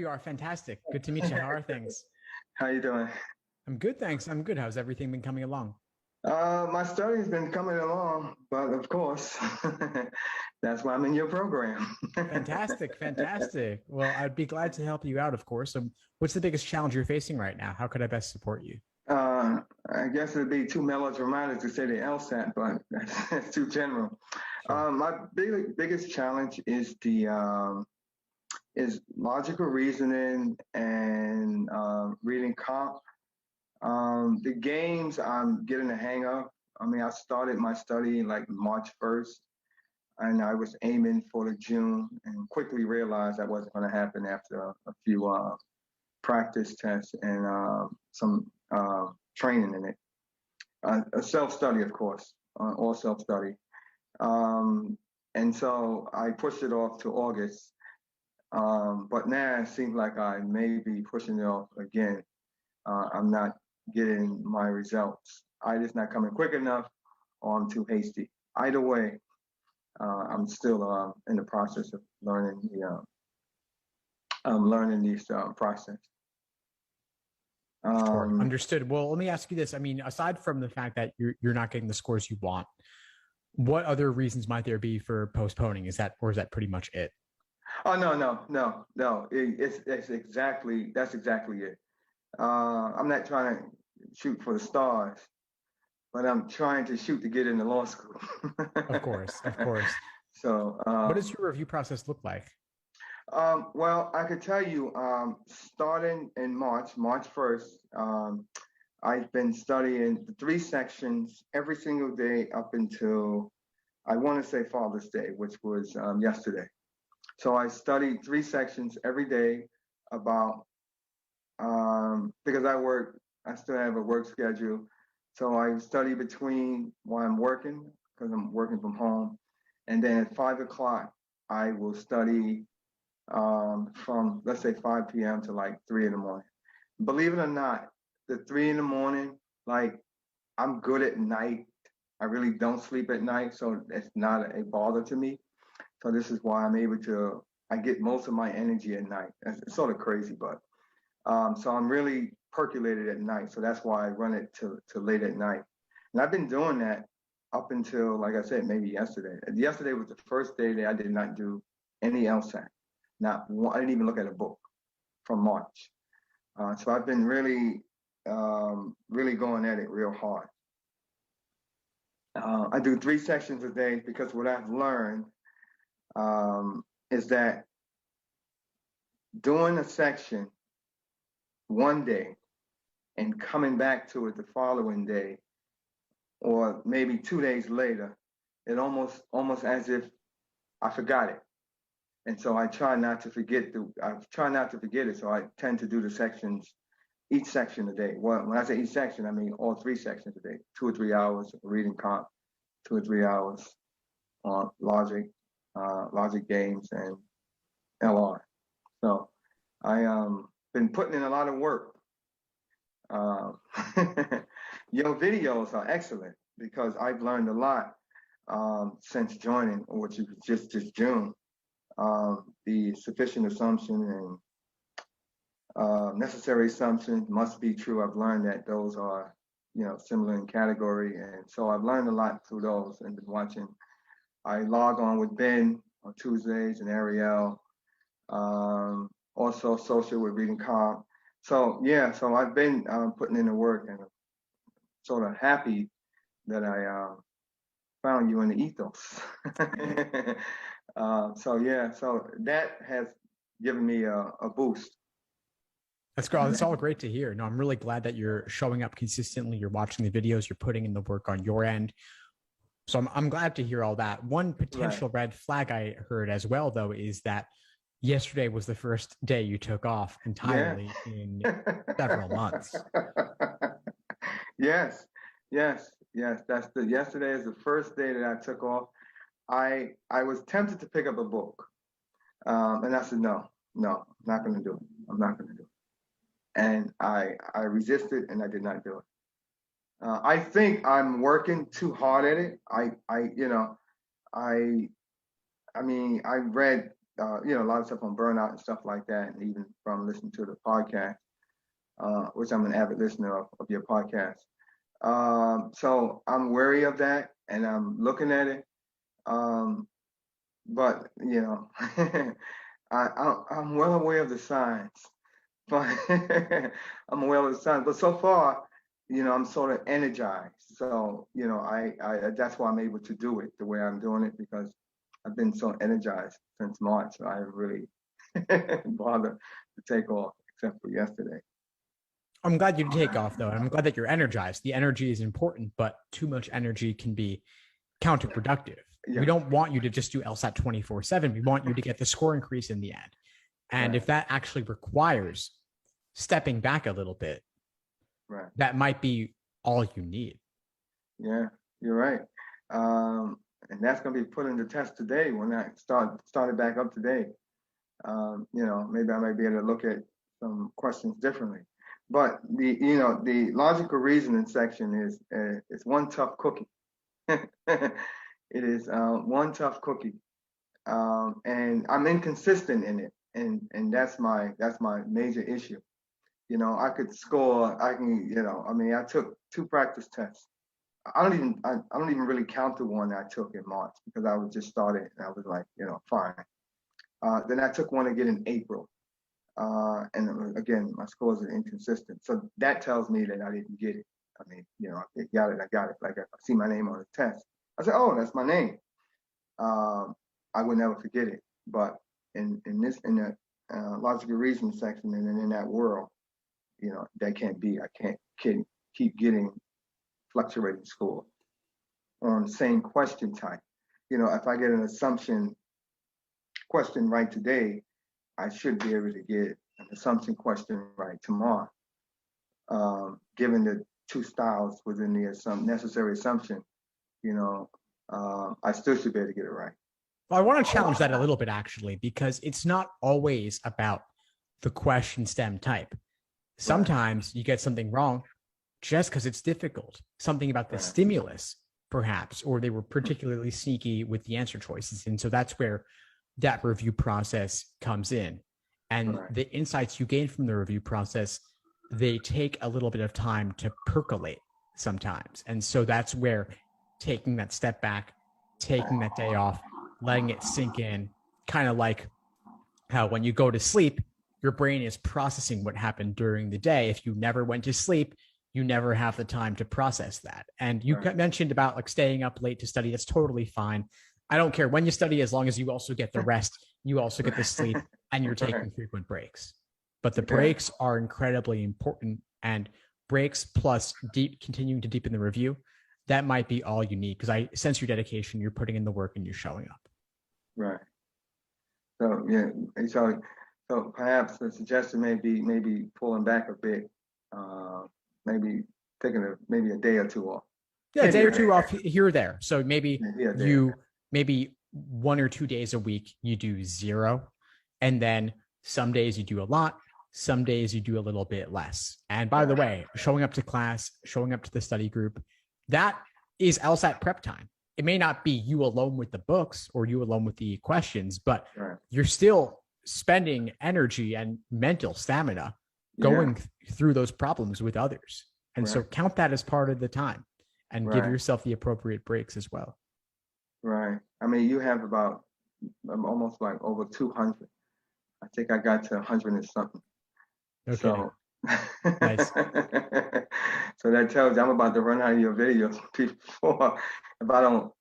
you are. Fantastic. Good to meet you. How are things? How you doing? I'm good, thanks. I'm good. How's everything been coming along? My study's been coming along, but of course, that's why I'm in your program. Fantastic, fantastic. Well, I'd be glad to help you out, of course. What's the biggest challenge you're facing right now? How could I best support you? Uh, I guess it'd be too melodramatic to say the LSAT, but that's too general. Sure. My biggest challenge is the is logical reasoning and reading comp. The games I'm getting the hang of. I mean, I started my study like March 1st, and I was aiming for the June, and quickly realized that wasn't going to happen after a few practice tests and some training in it. Self-study, of course, all self-study. Um, and so I pushed it off to August. But now it seems like I may be pushing it off again. I'm not getting my results. Either it's not coming quick enough or I'm too hasty. Either way, I'm still in the process of learning I'm learning this process. Sure. Um, Understood. Well, let me ask you this. I mean, aside from the fact that you're not getting the scores you want, what other reasons might there be for postponing? Is that pretty much it? oh no. It's exactly that's exactly it. I'm not trying to shoot for the stars, but I'm trying to shoot to get into law school. Of course, of course. so What does your review process look like? well, I could tell you, starting in March 1st, I've been studying the three sections every single day up until I want to say Father's Day, which was yesterday. So I studied three sections every day about because I still have a work schedule. So I study between while I'm working because I'm working from home, and then at 5 o'clock I will study from let's say 5 p.m. to like 3 in the morning. Believe it or not, the 3 in the morning, like I'm good at night. I really don't sleep at night, so it's not a bother to me. So this is why I'm able to. I get most of my energy at night. It's sort of crazy, but so I'm really percolated at night. So that's why I run it to late at night. And I've been doing that up until, like I said, maybe yesterday. Yesterday was the first day that I did not do any LSAT. Not one, I didn't even look at a book from March. So I've been really going at it real hard. I do three sections a day because what I've learned is that doing a section one day and coming back to it the following day or maybe 2 days later, it almost as if I forgot it. And so I try not to forget it. So I tend to do the sections, each section a day. Well, when I say each section, I mean all three sections a day, 2 or 3 hours of reading comp, 2 or 3 hours on logic games and LR. So I been putting in a lot of work. Um, your videos are excellent because I've learned a lot since joining, which is just June. The sufficient assumption and necessary assumptions must be true. I've learned that those are, similar in category, and so I've learned a lot through those and been watching. I log on with Ben on Tuesdays and Ariel, also social with reading comp. So yeah, so I've been putting in the work and I'm sort of happy that I found you in the ethos. So yeah, so that has given me a boost. That's all great to hear. No, I'm really glad that you're showing up consistently. You're watching the videos, you're putting in the work on your end. So I'm glad to hear all that. One Right. potential red flag I heard as well, though, is that yesterday was the first day you took off Yeah. entirely in several months. Yes, yes. That's the yesterday is the first day that I took off. I was tempted to pick up a book, and I said no, I'm not going to do it. I'm not going to do it. And I resisted, and I did not do it. I think I'm working too hard at it. I I mean I read a lot of stuff on burnout and stuff like that, and even from listening to the podcast, which I'm an avid listener of your podcast. So I'm wary of that, and I'm looking at it. But I'm well aware of the signs, but I'm aware of the signs. But so far, I'm sort of energized. So I that's why I'm able to do it the way I'm doing it, because I've been so energized since March. So I haven't really bothered to take off except for yesterday. I'm glad you take off though. I'm glad that you're energized. The energy is important, but too much energy can be counterproductive. Yeah. We don't want you to just do LSAT 24/7. We want you to get the score increase in the end. And Right. if that actually requires stepping back a little bit, Right. that might be all you need. Yeah, you're right. And that's going to be put into test today when I started back up today. Maybe I might be able to look at some questions differently. But the logical reasoning section is it's one tough cookie. It is one tough cookie, and I'm inconsistent in it, and that's my major issue. I could score. I can. I took 2 practice tests. I don't even really count the one I took in March, because I was just started and I was like, fine. Then I took one again in April. And again, my scores are inconsistent. So that tells me that I didn't get it. I mean, I got it. Like, if I see my name on the test, I say, oh, that's my name. I would never forget it. But in the logical reasoning section, and then in that world, that can't be. I can't keep getting fluctuating score on the same question type. If I get an assumption question right today, I should be able to get an assumption question right tomorrow. Given the 2 styles within the necessary assumption, I still should be able to get it right. Well, I want to challenge that a little bit, actually, because it's not always about the question stem type. Sometimes you get something wrong just because it's difficult, something about the stimulus, perhaps, or they were particularly sneaky with the answer choices. And so that's where that review process comes in. And the insights you gain from the review process, they take a little bit of time to percolate sometimes. And so that's where taking that step back, taking that day off, letting it sink in, kind of like how when you go to sleep, your brain is processing what happened during the day. If you never went to sleep, you never have the time to process that. And you mentioned about like staying up late to study. That's totally fine. I don't care when you study, as long as you also get the rest, you also get the sleep, and you're taking frequent breaks. But the breaks are incredibly important, and breaks plus continuing to deepen the review, that might be all you need, because I sense your dedication. You're putting in the work and you're showing up. Right. So yeah, so perhaps the suggestion may be pulling back a bit, maybe taking a day or 2 off. Yeah, a day or 2 off here or there. So maybe maybe 1 or 2 days a week you do 0, and then some days you do a lot, some days you do a little bit less. And by the way, showing up to class, showing up to the study group, that is LSAT prep time. It may not be you alone with the books or you alone with the questions, but you're still spending energy and mental stamina going through those problems with others. And so count that as part of the time, and give yourself the appropriate breaks as well. Right. I mean, you have about almost like over 200. I think I got to 100 and something. Okay. So nice. So that tells you I'm about to run out of your videos before, if I don't,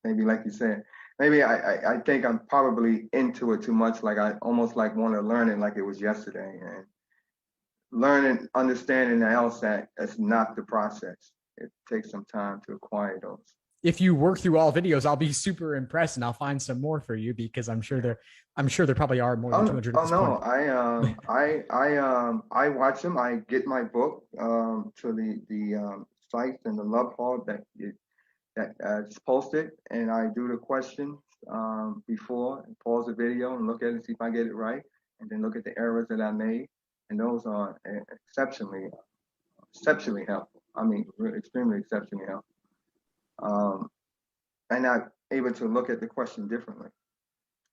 maybe like you said, maybe I think I'm probably into it too much. Like I almost like want to learn it like it was yesterday, and learning, understanding the LSAT, that's not the process. It takes some time to acquire those. If you work through all videos, I'll be super impressed, and I'll find some more for you, because I'm sure there probably are more than 200. Oh no, I watch them. I get my book to the site and the love hall that is posted, and I do the questions before, and pause the video and look at it and see if I get it right, and then look at the errors that I made, and those are exceptionally helpful. I mean, extremely exceptionally helpful. And able to look at the question differently.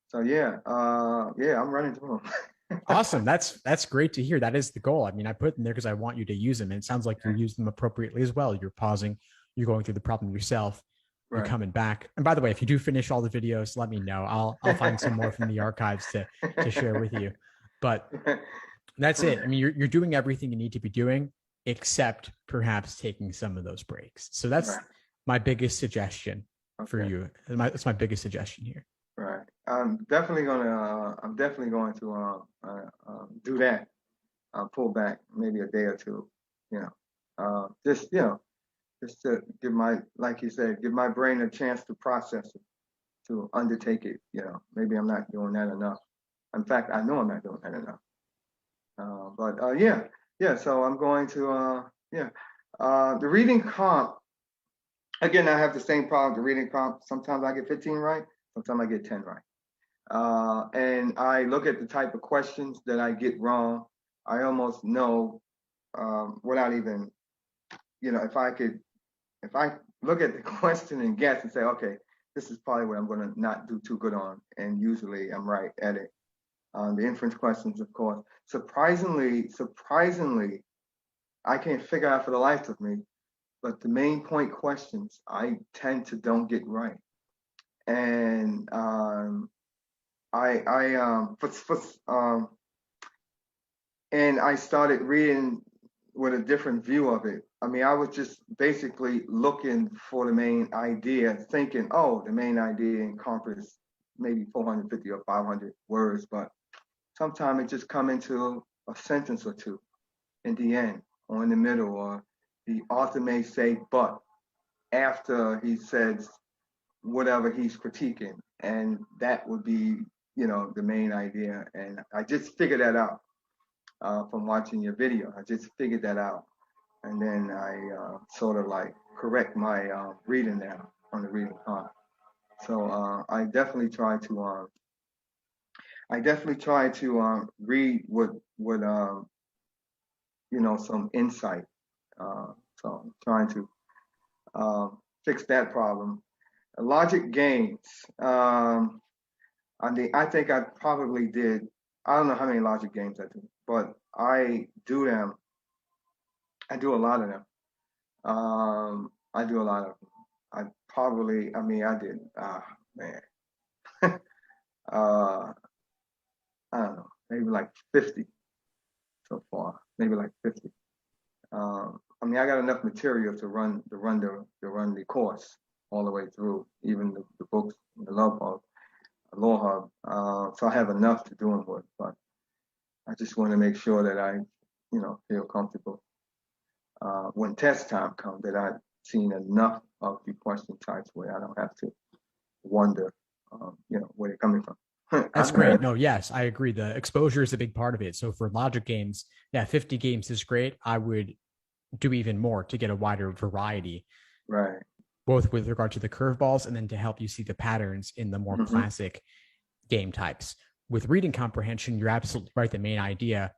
So yeah, I'm running through them. Awesome. That's great to hear. That is the goal. I mean, I put in there because I want you to use them, and it sounds like you're using them appropriately as well. You're pausing, you're going through the problem yourself, you're Right. coming back. And by the way, if you do finish all the videos, let me know. I'll find some more from the archives to share with you. But that's it. I mean, you're doing everything you need to be doing, except perhaps taking some of those breaks. So that's Right. my biggest suggestion for Okay. you. That's my biggest suggestion here. Right. I'm definitely going to do that. I'll pull back maybe a day or two. You know, just to give my, like you said, give my brain a chance to process it, to undertake it. You know, maybe I'm not doing that enough. In fact, I know I'm not doing that enough. Yeah. So I'm going to the reading comp. Again, I have the same problem. The reading comp. Sometimes I get 15 right. Sometimes I get 10 right. And I look at the type of questions that I get wrong. I almost know without even, if I look at the question and guess and say, okay, this is probably what I'm going to not do too good on, and usually I'm right at it. The inference questions, of course, surprisingly, I can't figure out for the life of me. But the main point questions, I tend to don't get right, and and I started reading with a different view of it. I mean, I was just basically looking for the main idea, thinking, oh, the main idea encompasses maybe 450 or 500 words, but sometimes it just come into a sentence or two in the end or in the middle, or the author may say, but after he says whatever he's critiquing, and that would be, the main idea. And I just figured that out from watching your video. I just figured that out, and then I sort of like correct my reading now on the reading part. So I definitely try to read with some insight. So I'm trying to fix that problem. Logic games. I think I probably did. I don't know how many logic games I do, but I do them. I do a lot of them. I do a lot of them. I did. Man. uh, I don't know, maybe like 50 so far. Maybe like 50. I got enough material to run the course all the way through, even the books, the Law Hub. So I have enough to do them with, but I just want to make sure that I, feel comfortable when test time comes, that I've seen enough of the question types where I don't have to wonder, where they're coming from. That's great. No, yes, I agree. The exposure is a big part of it. So for logic games, yeah, 50 games is great. I would do even more to get a wider variety, Right. both with regard to the curveballs and then to help you see the patterns in the more classic game types. With reading comprehension, you're absolutely right. The main idea,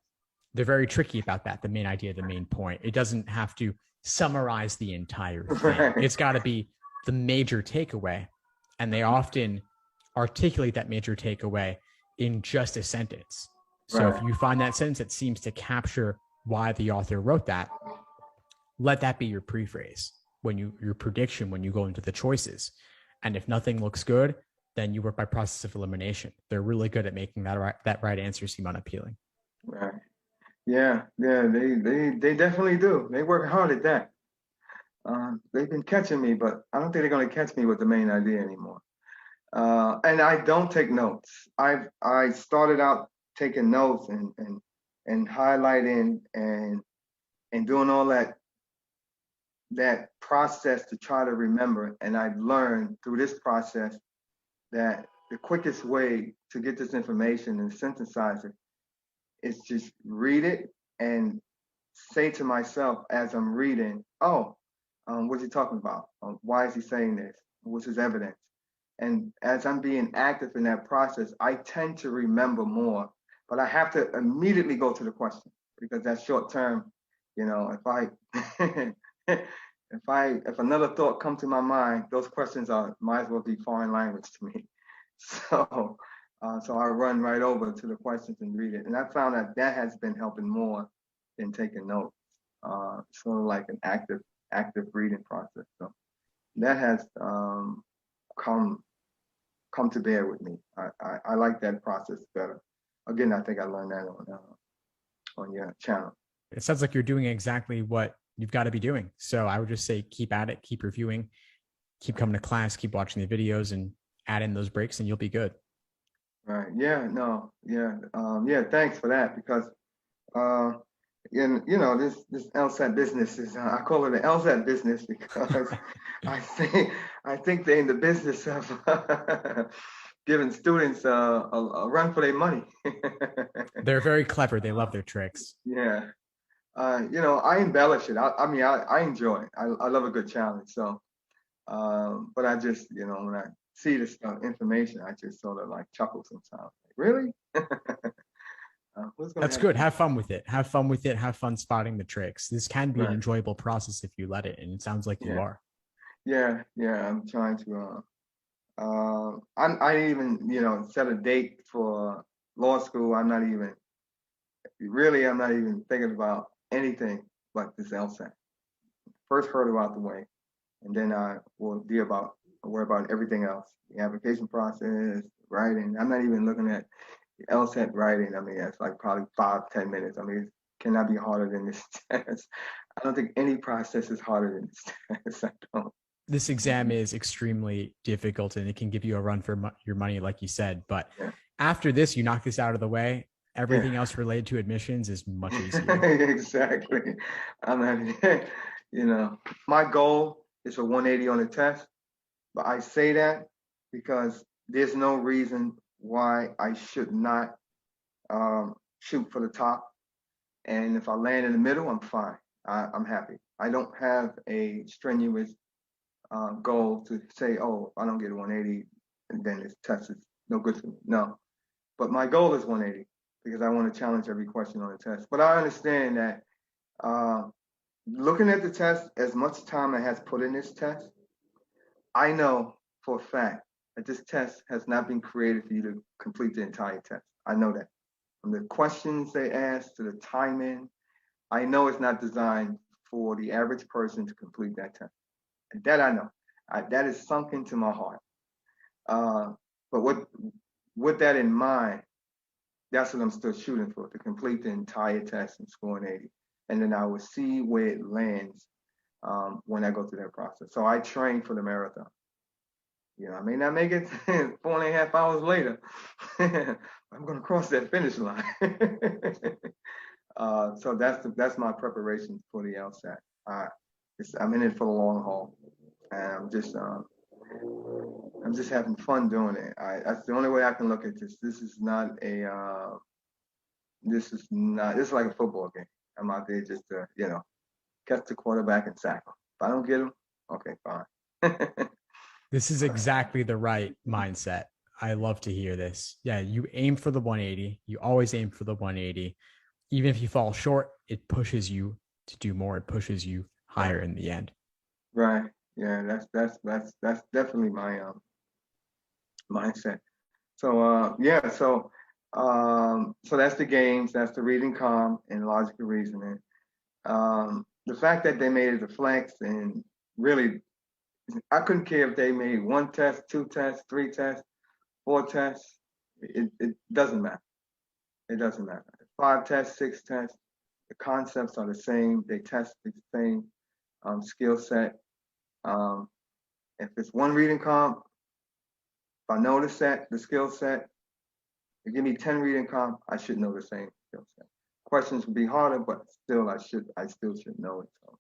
they're very tricky about that. The main idea, the main point. It doesn't have to summarize the entire thing. Right. It's got to be the major takeaway. And they often articulate that major takeaway in just a sentence. So if you find that sentence that seems to capture why the author wrote that, let that be your prephrase your prediction when you go into the choices. And if nothing looks good, then you work by process of elimination. They're really good at making that right answer seem unappealing. Right. Yeah. They definitely do. They work hard at that. They've been catching me, but I don't think they're going to catch me with the main idea anymore. And I don't take notes. I started out taking notes and highlighting and doing all that process to try to remember. And I've learned through this process that the quickest way to get this information and synthesize it is just read it and say to myself as I'm reading, what's he talking about? Why is he saying this? What's his evidence? And as I'm being active in that process, I tend to remember more, but I have to immediately go to the question because that's short term. If if another thought come to my mind, those questions might as well be foreign language to me. So so I run right over to the questions and read it. And I found that has been helping more than taking notes. Sort of like an active reading process. So that has come come to bear with me. I like that process better. Again, I think I learned that on your channel. It sounds like you're doing exactly what you've got to be doing. So I would just say keep at it, keep reviewing, keep coming to class, keep watching the videos, and add in those breaks, and you'll be good. Right. Yeah. No. Yeah. Yeah. Thanks for that, because uh, this LSAT business is I call it an LSAT business because I think they're in the business of giving students a run for their money. They're very clever. They love their tricks. Yeah. I embellish it. I enjoy it. I love a good challenge. So, but I just, when I see this information, I just sort of like chuckle sometimes. Like, really? That's good. Have fun with it. Have fun with it. Have fun spotting the tricks. This can be an enjoyable process if you let it, and it sounds like you are. Yeah, yeah. I'm trying to. I even set a date for law school. I'm not even thinking about anything but this LSAT. First hurdle out the way, and then I will worry about everything else. The application process, writing. I'm not even looking at LSAT writing. I mean, that's like probably 5-10 minutes. I mean, it cannot be harder than this test. I don't think any process is harder than this test. I don't. This exam is extremely difficult, and it can give you a run for your money, like you said. But after this, you knock this out of the way. Everything else related to admissions is much easier. Exactly. I mean, my goal is for 180 on the test, but I say that because there's no reason why I should not shoot for the top. And if I land in the middle, I'm fine. I'm happy. I don't have a strenuous goal to say, oh, if I don't get a 180, then this test is no good for me. No, but my goal is 180 because I want to challenge every question on the test. But I understand that looking at the test, as much time I has put in this test, I know for a fact that this test has not been created for you to complete the entire test. I know that. From the questions they ask to the timing, I know it's not designed for the average person to complete that test. That I know. That is sunk into my heart. But with that in mind, that's what I'm still shooting for, to complete the entire test and score an 80. And then I will see where it lands when I go through that process. So I train for the marathon. I may not make it 4.5 hours later. I'm going to cross that finish line. So that's my preparation for the LSAT. I'm in it for the long haul, and I'm just having fun doing it. That's the only way I can look at this. This is like a football game. I'm out there just to catch the quarterback and sack him. If I don't get him, okay, fine. This is exactly the right mindset. I love to hear this. Yeah, you aim for the 180. You always aim for the 180. Even if you fall short, it pushes you to do more. It pushes you higher in the end. Right. Yeah, that's definitely my mindset. So so that's the games, that's the reading calm and logical reasoning. The fact that they made it a flex, and really I couldn't care if they made 1 test, 2 tests, 3 tests, 4 tests. It doesn't matter. It doesn't matter. 5 tests, 6 tests, the concepts are the same. They test the same skill set. If it's 1 reading comp, if I know the skill set, you give me 10 reading comp, I should know the same skill set. Questions would be harder, but still I still should know it. So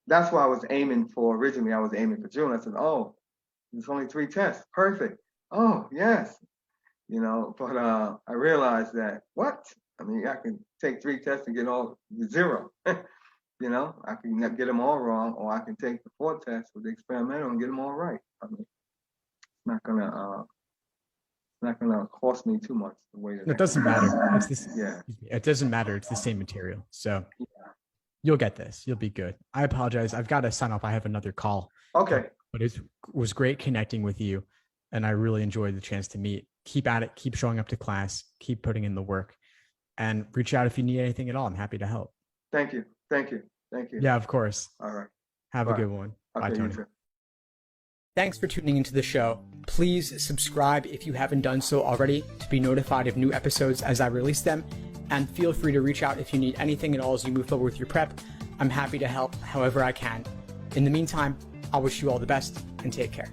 that's why I was aiming for originally. I was aiming for June. I said, oh, there's only 3 tests. Perfect. Oh, yes. But I realized that I mean, I can take 3 tests and get all 0. I can get them all wrong, or I can take the 4 tests with the experimental and get them all right. I mean, it's not gonna cost me too much the way that. It doesn't matter. It's this. Yeah. It doesn't matter. It's the same material. So You'll get this. You'll be good. I apologize. I've got to sign off. I have another call. Okay. But it was great connecting with you. And I really enjoyed the chance to meet. Keep at it. Keep showing up to class. Keep putting in the work. And reach out if you need anything at all. I'm happy to help. Thank you. Thank you. Thank you. Yeah, of course. All right. Have Bye. a good one. Okay, Bye, you Tony. too. Thanks for tuning into the show. Please subscribe if you haven't done so already to be notified of new episodes as I release them. And feel free to reach out if you need anything at all as you move forward with your prep. I'm happy to help however I can. In the meantime, I'll wish you all the best and take care.